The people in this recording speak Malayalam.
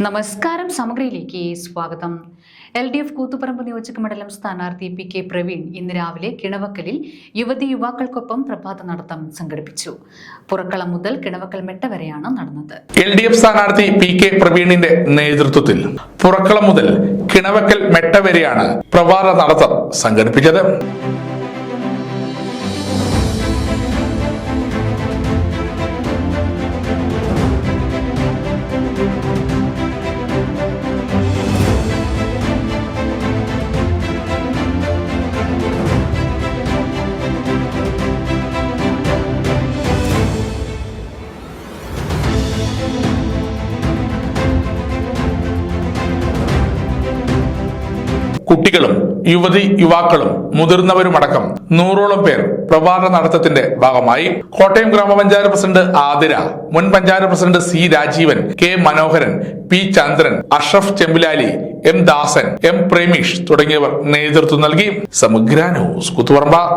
നമസ്കാരം. സമഗ്രയിലേക്ക് സ്വാഗതം. LDF കൂത്തുപറമ്പ് നിയോജക മണ്ഡലം സ്ഥാനാർത്ഥി PK പ്രവീൺ ഇന്ന് രാവിലെ കിണവക്കലിൽ യുവതിയുവാക്കൾക്കൊപ്പം പ്രഭാത നടത്തം സംഘടിപ്പിച്ചു. പുറക്കളം മുതൽ കിണവക്കൽ മെട്ട വരെയാണ് നടന്നത്. LDF സ്ഥാനാർത്ഥി PK പ്രവീണിന്റെ നേതൃത്വത്തിൽ പുറക്കളം മുതൽ കിണവക്കൽ മെട്ട വരെയാണ് പ്രഭാത നടത്തം സംഘടിപ്പിച്ചത്. കുട്ടികളും യുവാക്കളും മുതിർന്നവരുമടക്കം 100ഓളം പേർ പ്രഭാത നടത്തത്തിന്റെ ഭാഗമായി. കോട്ടയം ഗ്രാമപഞ്ചായത്ത് പ്രസിഡന്റ് ആതിര, മുൻ panchayat president C Rajeevan, K മനോഹരൻ, P ചന്ദ്രൻ, അഷ്റഫ് ചെമ്പിലാലി, M ദാസൻ, M പ്രേമീഷ് തുടങ്ങിയവർ നേതൃത്വം നൽകി. സമഗ്ര ന്യൂസ് കൂത്തുപറമ്പ്.